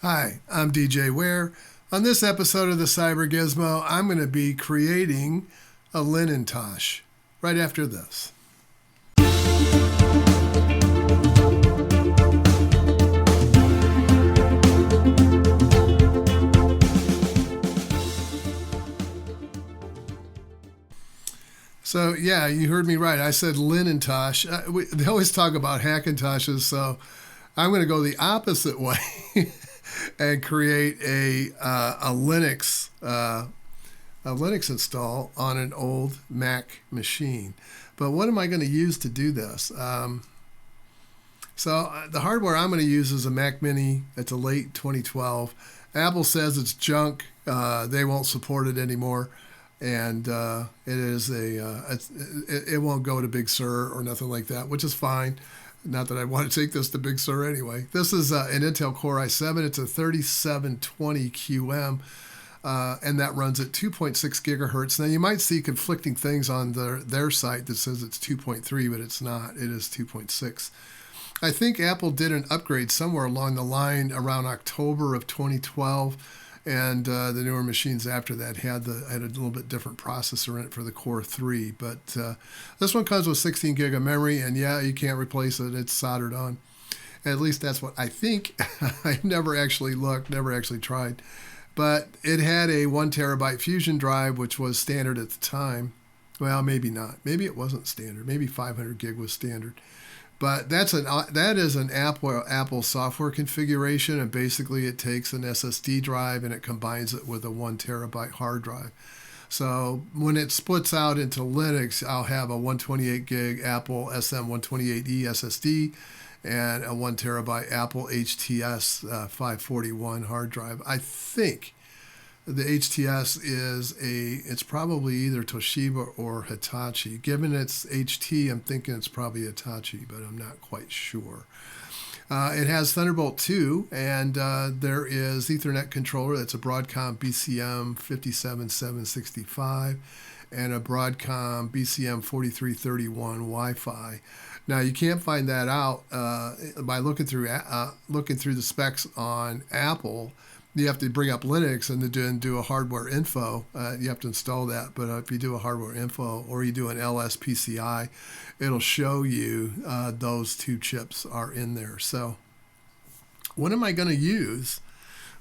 Hi, I'm DJ Ware. On this episode of the CyberGizmo, I'm going to be creating a Lin-in-Tosh right after this. So yeah, you heard me right. I said Lin-in-Tosh. They always talk about Hackintoshes, so I'm going to go the opposite way and create a Linux install on an old Mac machine. But what am I going to use to do this? So the hardware I'm going to use is a Mac Mini. It's a late 2012. Apple says it's junk. They won't support it anymore. And it won't go to Big Sur or nothing like that, which is fine. Not that I want to take this to Big Sur anyway. This is an Intel Core i7. It's a 3720 QM, and that runs at 2.6 gigahertz. Now, you might see conflicting things on their site that says it's 2.3, but it's not. It is 2.6. I think Apple did an upgrade somewhere along the line around October of 2012. And the newer machines after that had a little bit different processor in it for the Core 3. But this one comes with 16 gig of memory, and yeah, you can't replace it. It's soldered on. At least that's what I think. I never actually looked, never actually tried. But it had a 1 terabyte Fusion drive, which was standard at the time. Well, maybe not. Maybe it wasn't standard. Maybe 500 gig was standard. But that is an Apple software configuration, and basically it takes an SSD drive and it combines it with a 1 terabyte hard drive. So when it splits out into Linux, I'll have a 128 gig Apple SM128E SSD and a 1 terabyte Apple HTS 541 hard drive. I think the HTS it's probably either Toshiba or Hitachi. Given it's HT, I'm thinking it's probably Hitachi, but I'm not quite sure. It has Thunderbolt 2, and there is Ethernet controller. That's a Broadcom BCM 57765 and a Broadcom BCM 4331 Wi-Fi. Now, you can't find that out by looking through the specs on Apple. You have to bring up Linux and do a hardware info. You have to install that. But if you do a hardware info or you do an LSPCI, it'll show you those two chips are in there. So what am I going to use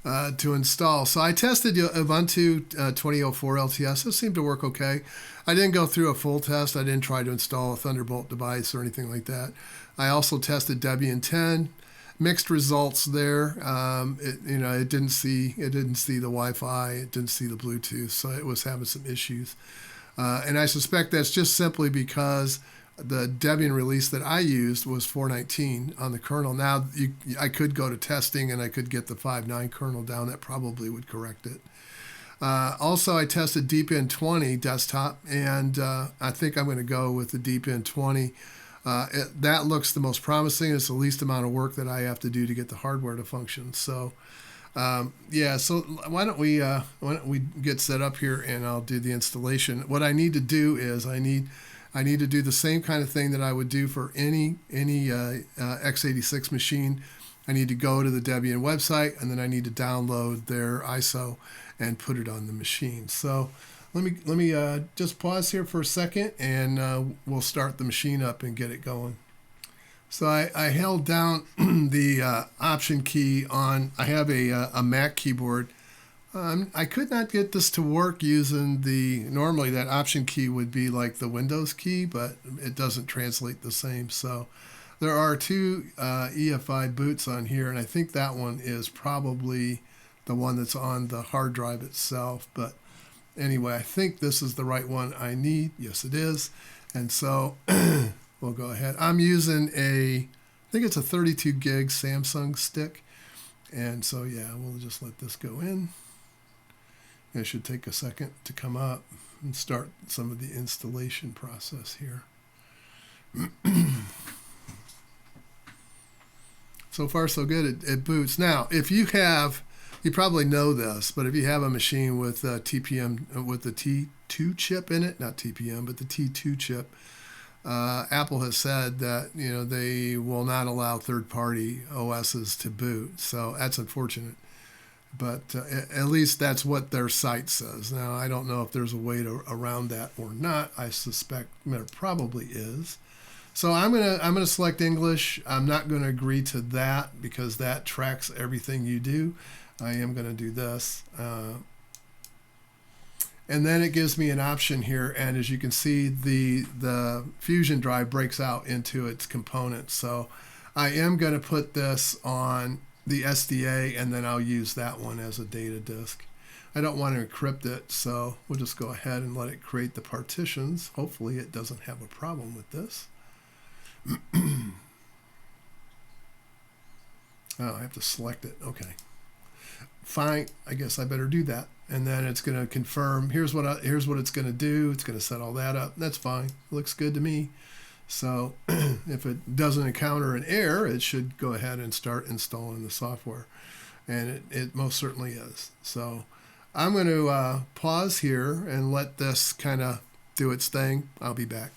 to install? So I tested Ubuntu 2004 LTS. It seemed to work okay. I didn't go through a full test. I didn't try to install a Thunderbolt device or anything like that. I also tested Debian 10. Mixed results there. It didn't see the Wi-Fi. It didn't see the Bluetooth, so it was having some issues. And I suspect that's just simply because the Debian release that I used was 4.19 on the kernel. Now I could go to testing and I could get the 5.9 kernel down. That probably would correct it. Also, I tested Deepin 20 desktop, and I think I'm going to go with the Deepin 20. That looks the most promising. It's the least amount of work that I have to do to get the hardware to function. So, So why don't we get set up here and I'll do the installation. What I need to do is I need to do the same kind of thing that I would do for any x86 machine. I need to go to the Debian website, and then I need to download their ISO and put it on the machine. So. Let me just pause here for a second, and we'll start the machine up and get it going. So I held down the Option key on. I have a Mac keyboard. I could not get this to work using normally that Option key would be like the Windows key, but it doesn't translate the same. So there are two EFI boots on here, and I think that one is probably the one that's on the hard drive itself, but anyway, I think this is the right one I need. Yes, it is. And so we'll go ahead. I'm using I think it's a 32 gig Samsung stick. And so, yeah, we'll just let this go in. It should take a second to come up and start some of the installation process here. So far, so good. It boots. Now, if you have... You probably know this, but if you have a machine with TPM, with the T2 chip in it, not TPM, but the T2 chip, Apple has said that they will not allow third-party OSs to boot, so that's unfortunate. But at least that's what their site says. Now I don't know if there's a way around that or not. I suspect there probably is. So I'm gonna select English. I'm not gonna agree to that because that tracks everything you do. I am gonna do this. And then it gives me an option here, and as you can see, the Fusion drive breaks out into its components. So I am going to put this on the SDA, and then I'll use that one as a data disk. I don't want to encrypt it, so we'll just go ahead and let it create the partitions. Hopefully it doesn't have a problem with this. Oh, I have to select it. Okay. Fine, I guess I better do that. And then it's going to confirm, here's what it's going to do. It's going to set all that up. That's fine. Looks good to me. So if it doesn't encounter an error, it should go ahead and start installing the software. And it most certainly is. So I'm going to pause here and let this kind of do its thing. I'll be back.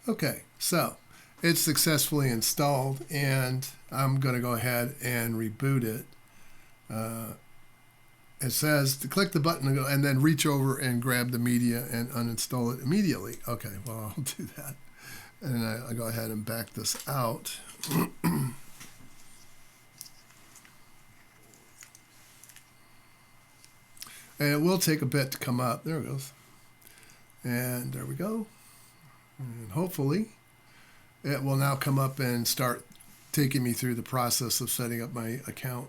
Okay, so it's successfully installed, and I'm going to go ahead and reboot it. It says to click the button and then reach over and grab the media and uninstall it immediately. Okay, well, I'll do that. And I'll go ahead and back this out. And it will take a bit to come up. There it goes. And there we go. And hopefully it will now come up and start taking me through the process of setting up my account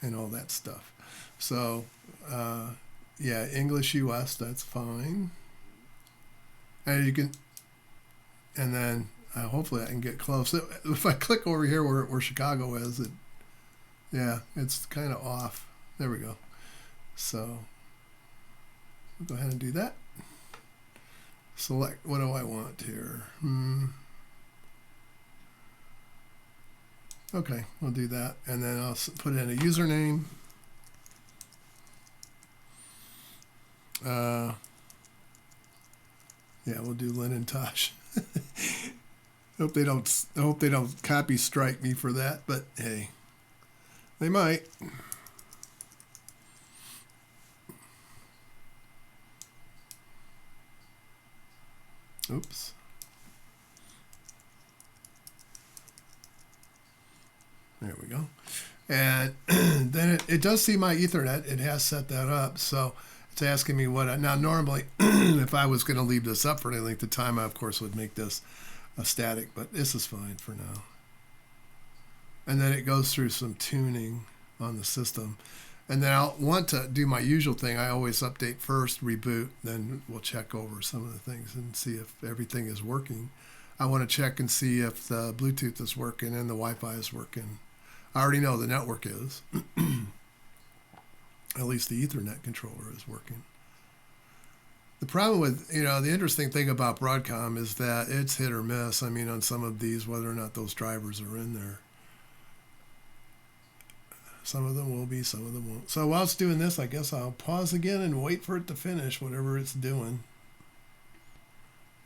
and all that stuff. So, yeah, English US, that's fine. And you can, and then hopefully I can get close. If I click over here where Chicago is, yeah, it's kind of off. There we go. So, I'll go ahead and do that. Select, what do I want here? Okay, we'll do that. And then I'll put in a username. Yeah, we'll do Lin-in-Tosh. hope they don't copy strike me for that, but hey, they might. Oops. There we go. And then it does see my Ethernet. It has set that up. So it's asking me what now normally if I was going to leave this up for any length of time, I of course would make this a static, but this is fine for now. And then it goes through some tuning on the system. And then I'll want to do my usual thing. I always update first, reboot, then we'll check over some of the things and see if everything is working. I want to check and see if the Bluetooth is working and the Wi-Fi is working. I already know the network is. At least the Ethernet controller is working. The problem with, the interesting thing about Broadcom is that it's hit or miss. I mean, on some of these, whether or not those drivers are in there. Some of them will be, some of them won't. So while it's doing this, I guess I'll pause again and wait for it to finish whatever it's doing.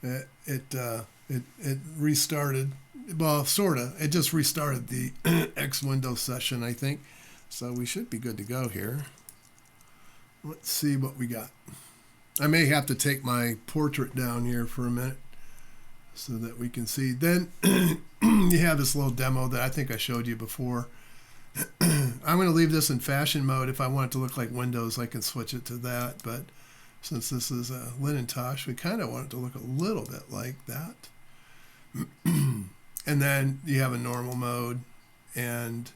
It restarted. Well, sort of. It just restarted the X Windows session, I think. So we should be good to go here. Let's see what we got. I may have to take my portrait down here for a minute so that we can see. Then you have this little demo that I think I showed you before. I'm going to leave this in fashion mode. If I want it to look like Windows, I can switch it to that. But since this is a Lin-in-Tosh, we kind of want it to look a little bit like that. And then you have a normal mode and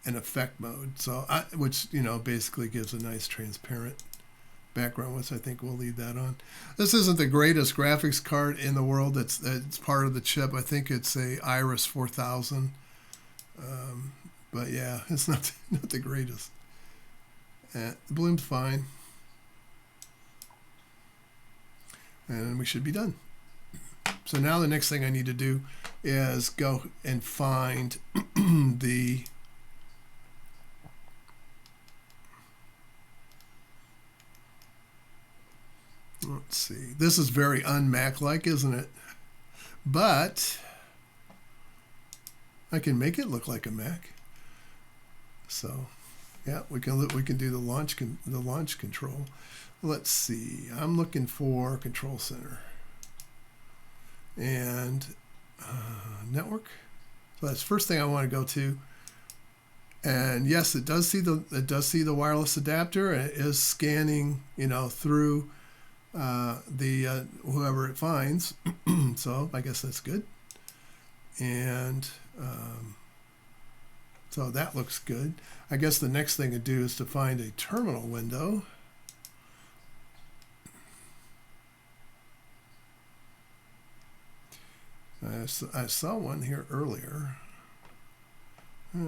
an effect mode, so which basically gives a nice transparent background, which I think we'll leave that on. This isn't the greatest graphics card in the world. It's part of the chip. I think it's a Iris 4000. But yeah, it's not the greatest. The bloom's fine. And we should be done. So now the next thing I need to do is go and find Let's see. This is very un-Mac-like, isn't it? But I can make it look like a Mac. So, yeah, we can do the launch control. Let's see. I'm looking for Control Center and network. So that's the first thing I want to go to. And yes, it does see the wireless adapter, and it is scanning, through whoever it finds. So I guess that's good. And so that looks good. I guess the next thing to do is to find a terminal window. I saw one here earlier.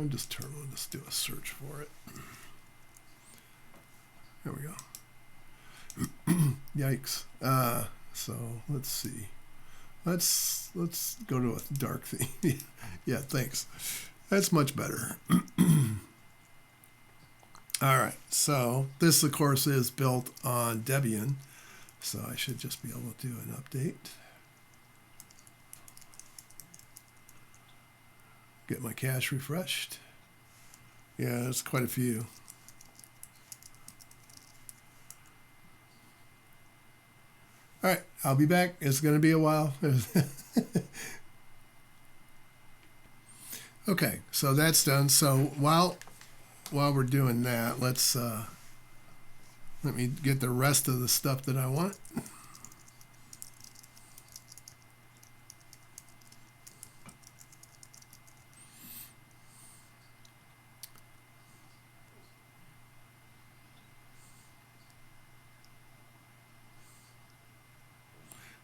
Just terminal. Let's do a search for it. There we go. Yikes. So let's see. Let's go to a dark theme. Yeah, thanks. That's much better. All right. So this, of course, is built on Debian. So I should just be able to do an update. Get my cache refreshed. Yeah, there's quite a few. All right, I'll be back. It's going to be a while. Okay, so that's done. So while we're doing that, let me get the rest of the stuff that I want.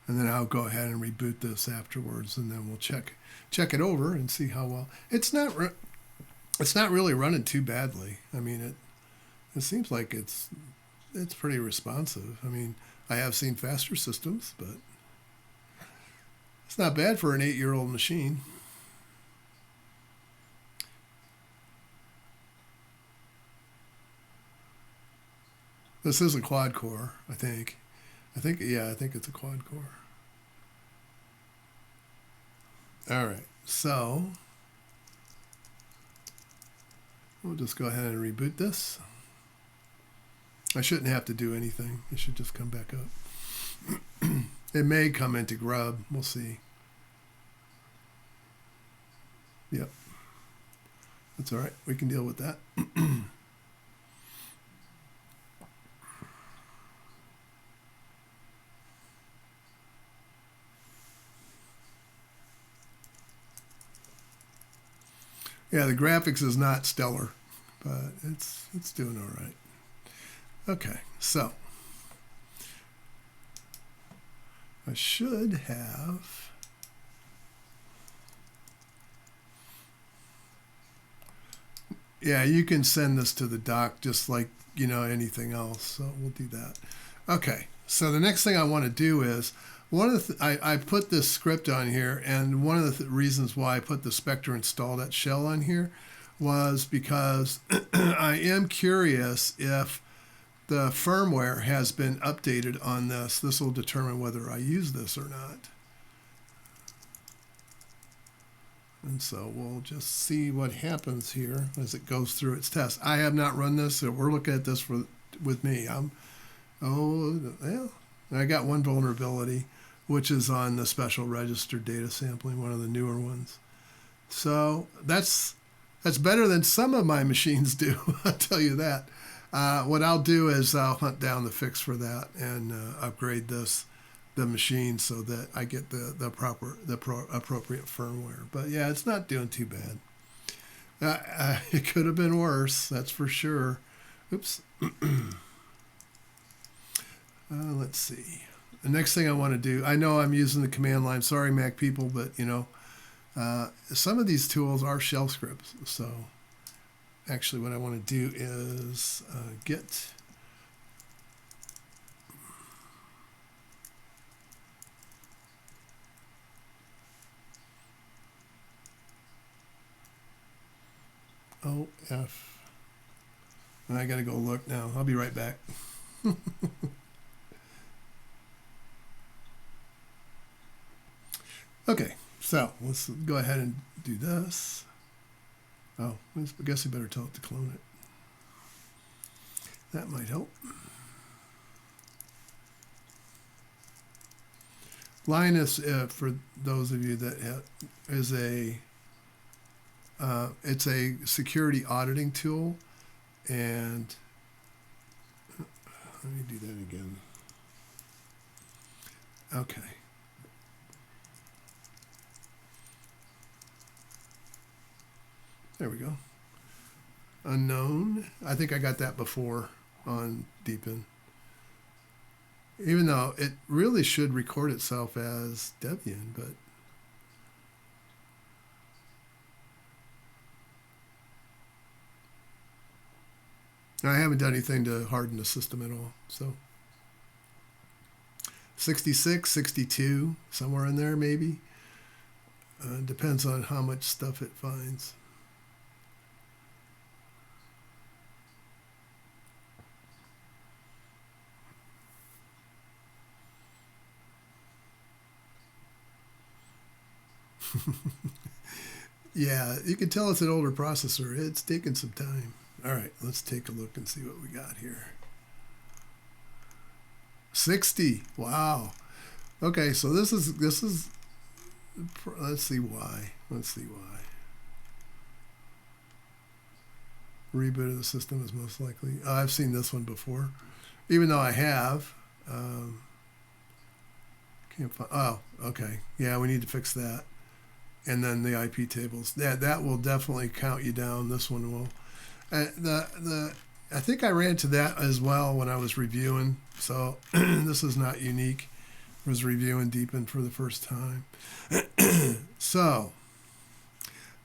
And then I'll go ahead and reboot this afterwards, and then we'll check it over and see how well. It's not really running too badly. I mean, it seems like it's pretty responsive. I mean, I have seen faster systems, but it's not bad for an 8-year-old machine. This is a quad core, I think. I think it's a quad core. All right, so we'll just go ahead and reboot this. I shouldn't have to do anything. It should just come back up. It may come into grub. We'll see. Yep. That's all right. We can deal with that. Yeah, the graphics is not stellar, but it's doing all right. Okay, so I should have you can send this to the doc just like anything else, so we'll do that. Okay, so the next thing I want to do is I put this script on here, and one of the reasons why I put the Spectre install shell on here was because I am curious if the firmware has been updated on this. This will determine whether I use this or not. And so we'll just see what happens here as it goes through its test. I have not run this, so we're looking at this with me. I got one vulnerability, which is on the special register data sampling, one of the newer ones. So that's better than some of my machines do. I'll tell you that. What I'll do is I'll hunt down the fix for that and upgrade the machine so that I get the appropriate firmware. But yeah, it's not doing too bad. It could have been worse, that's for sure. Oops. Let's see. The next thing I want to do, I know I'm using the command line. Sorry, Mac people, but some of these tools are shell scripts. So actually what I want to do is get OF. And I got to go look now. I'll be right back. Okay, so let's go ahead and do this. Oh, I guess I better tell it to clone it. That might help. Linus, for those of you that is it's a security auditing tool, and let me do that again. Okay. There we go. Unknown. I think I got that before on Deepin. Even though it really should record itself as Debian, but I haven't done anything to harden the system at all. So 66, 62, somewhere in there maybe. Depends on how much stuff it finds. Yeah, you can tell it's an older processor. It's taking some time. All right, let's take a look and see what we got here. 60. Wow. Okay, so this is let's see why. Reboot of the system is most likely. I've seen this one before, even though I have. Can't find. Oh, okay. Yeah, we need to fix that. And then the IP tables. That will definitely count you down. This one will. I think I ran into that as well when I was reviewing. So this is not unique. I was reviewing Deepin for the first time. So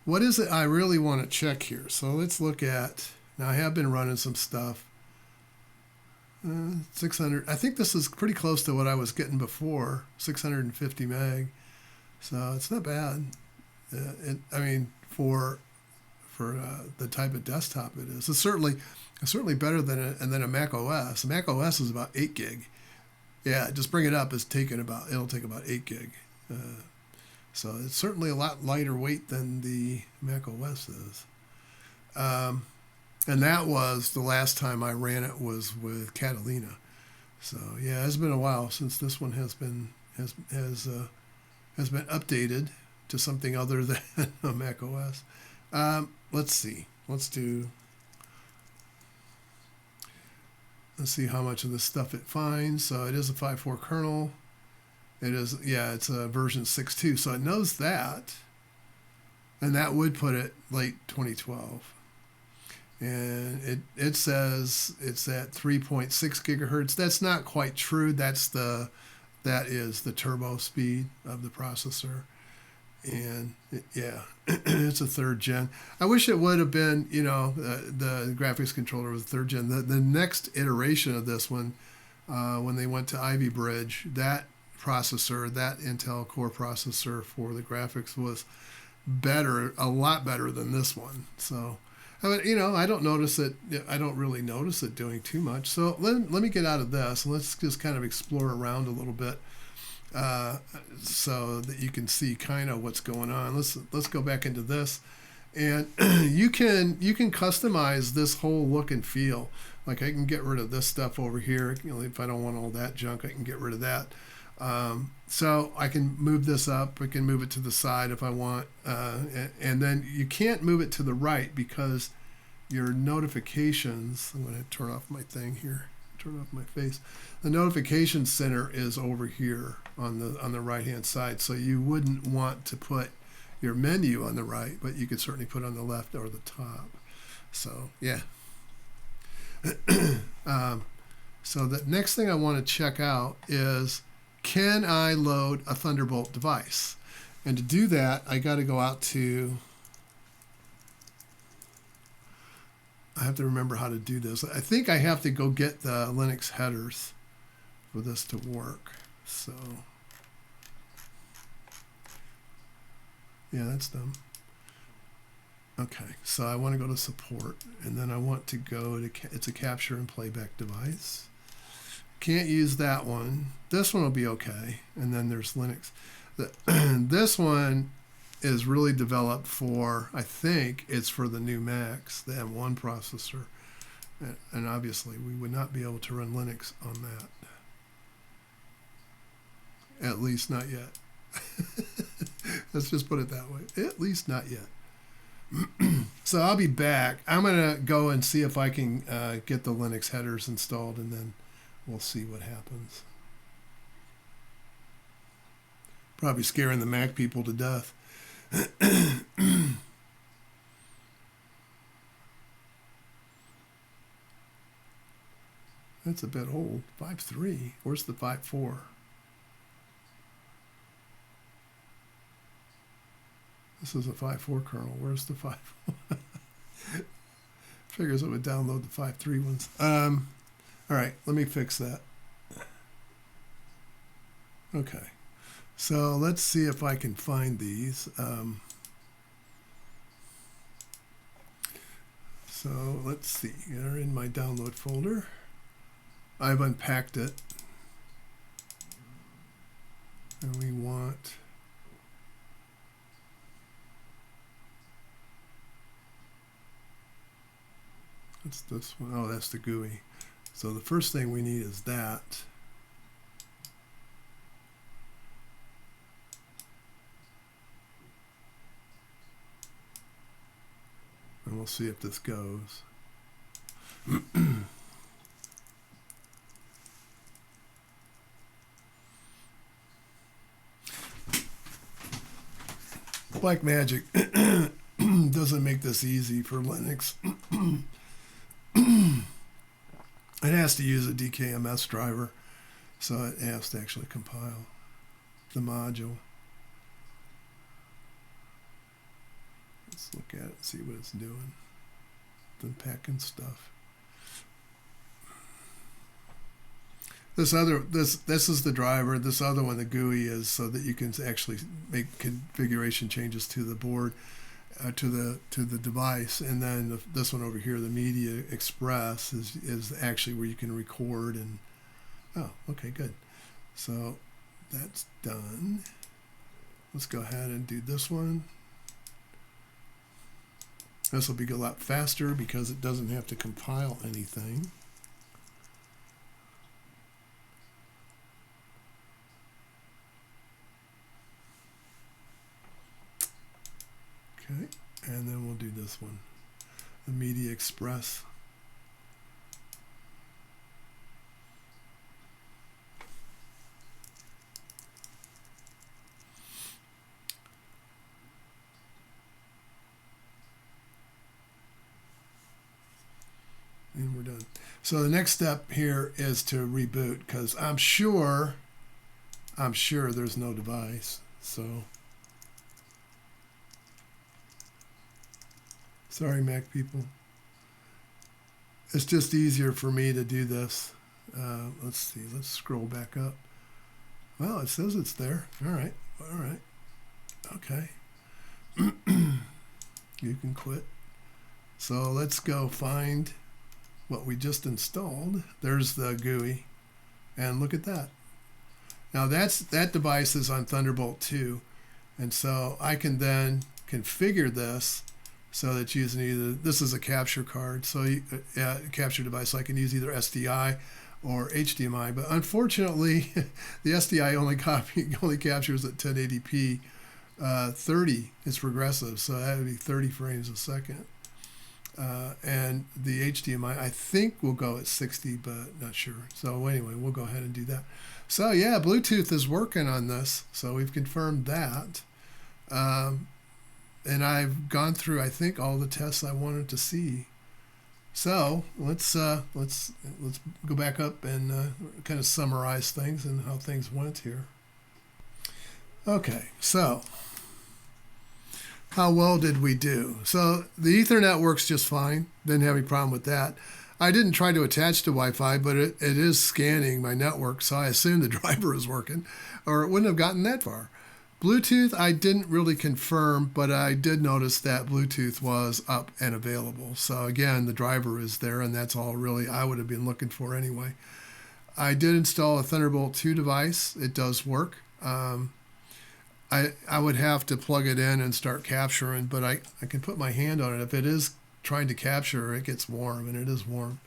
what is it I really want to check here? So let's look at, now I have been running some stuff. 600. I think this is pretty close to what I was getting before, 650 meg. So it's not bad. I mean, for the type of desktop it is, it's certainly better than a Mac OS. Mac OS is about 8 gig. Yeah, just bring it up. It'll take about 8 gig. So it's certainly a lot lighter weight than the Mac OS is. And that was the last time I ran it was with Catalina. So yeah, it's been a while since this one has been updated to something other than a Mac OS. Let's see. Let's see how much of this stuff it finds. So it is a 5.4 kernel. It is, yeah, it's a version 6.2. So it knows that. And that would put it late 2012. And it says it's at 3.6 gigahertz. That's not quite true. That is the turbo speed of the processor. And yeah, it's a 3rd gen. I wish it would have been, the graphics controller was 3rd gen. The next iteration of this one, when they went to Ivy Bridge, that processor, that Intel Core processor for the graphics was better, a lot better than this one. So, I mean, I don't notice it. I don't really notice it doing too much. So let me get out of this and let's just kind of explore around a little bit. So that you can see kind of what's going on. Let's go back into this, and you can customize this whole look and feel. Like I can get rid of this stuff over here. If I don't want all that junk, I can get rid of that. So I can move this up. I can move it to the side if I want, and then you can't move it to the right because your notifications. I'm going to turn off my thing here. Turn off my face. The notification center is over here on the right hand side, so you wouldn't want to put your menu on the right, but you could certainly put it on the left or the top. So yeah. So the next thing I want to check out is, can I load a Thunderbolt device? And to do that, I got to go out to, I have to remember how to do this. I think I have to go get the Linux headers for this to work. So, yeah, that's done. Okay, so I want to go to support, and then I want to go to, it's a capture and playback device. Can't use that one. This one will be okay. And then there's Linux. This one is really developed for, I think it's for the new Macs, the M1 processor. And obviously we would not be able to run Linux on that. At least not yet. Let's just put it that way. At least not yet. So I'll be back. I'm going to go and see if I can get the Linux headers installed, and then we'll see what happens. Probably scaring the Mac people to death. That's a bit old. 5.3. Where's the 5.4? This is a 5.4 kernel. Where's the 5.4? Figures it would download the 5.3 ones. All right, let me fix that. Okay. So let's see if I can find these. So let's see. They're in my download folder. I've unpacked it. And we want... What's this one? Oh, that's the GUI. So the first thing we need is that. And we'll see if this goes. Black Magic doesn't make this easy for Linux. It has to use a DKMS driver, so it has to actually compile the module. Let's look at it and see what it's doing. It's unpacking stuff. This is the driver. This other one, the GUI, is so that you can actually make configuration changes to the board, to the device. And then this one over here, the Media Express, is actually where you can record. And oh, okay, good. So that's done. Let's go ahead and do this one. This will be a lot faster because it doesn't have to compile anything. Okay, and then we'll do this one, the Media Express. And we're done. So the next step here is to reboot, because I'm sure there's no device. So sorry, Mac people. It's just easier for me to do this. Let's see. Let's scroll back up. Well, it says it's there. All right. All right. Okay. You can quit. So let's go find what we just installed. There's the GUI. And look at that. Now that device is on Thunderbolt 2. And so I can then configure this so that using either, this is a capture card, so capture device, so I can use either SDI or HDMI. But unfortunately, the SDI only captures at 1080p 30. It's regressive, so that would be 30 frames a second. And the HDMI, I think, will go at 60, but not sure. So anyway, we'll go ahead and do that. So yeah, Bluetooth is working on this, so we've confirmed that. And I've gone through, I think, all the tests I wanted to see. So let's go back up and kind of summarize things and how things went here. Okay, so how well did we do? So the Ethernet works just fine. Didn't have any problem with that. I didn't try to attach to Wi-Fi, but it is scanning my network, so I assume the driver is working, or it wouldn't have gotten that far. Bluetooth, I didn't really confirm, but I did notice that Bluetooth was up and available. So again, the driver is there, and that's all really I would have been looking for anyway. I did install a Thunderbolt 2 device. It does work. I would have to plug it in and start capturing, but I can put my hand on it. If it is trying to capture, it gets warm, and it is warm.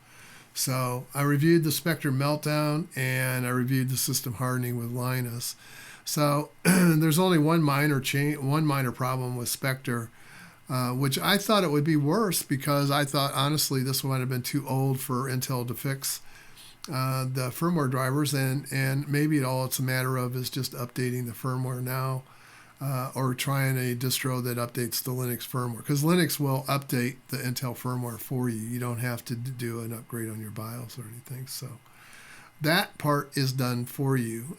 So I reviewed the Spectre Meltdown, and I reviewed the system hardening with Linus. So there's only one minor problem with Spectre, which I thought it would be worse because I thought, honestly, this might have been too old for Intel to fix the firmware drivers, and maybe it's a matter of is just updating the firmware now, or trying a distro that updates the Linux firmware, because Linux will update the Intel firmware for you. You don't have to do an upgrade on your BIOS or anything. So that part is done for you.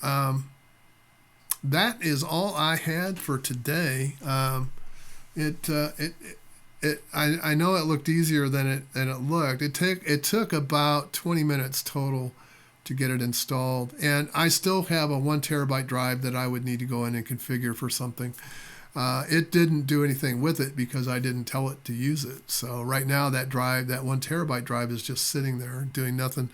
That is all I had for today. I know it looked easier than it looked. It took about 20 minutes total to get it installed, and I still have a 1 terabyte drive that I would need to go in and configure for something. It didn't do anything with it because I didn't tell it to use it. So right now that 1 terabyte drive is just sitting there doing nothing.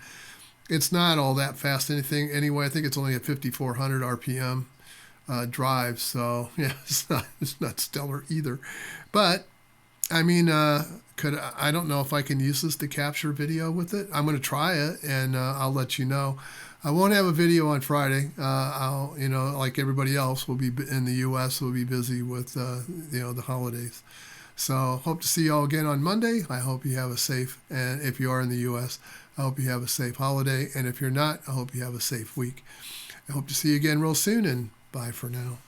It's not all that fast anyway. I think it's only a 5400 RPM drive, so yeah, it's not stellar either. But I mean, I don't know if I can use this to capture video with it. I'm going to try it, and I'll let you know. I won't have a video on Friday. I'll, like everybody else, will be in the U.S. will be busy with, the holidays. So hope to see you all again on Monday. I hope you have a safe, and if you are in the U.S., I hope you have a safe holiday. And if you're not, I hope you have a safe week. I hope to see you again real soon, and bye for now.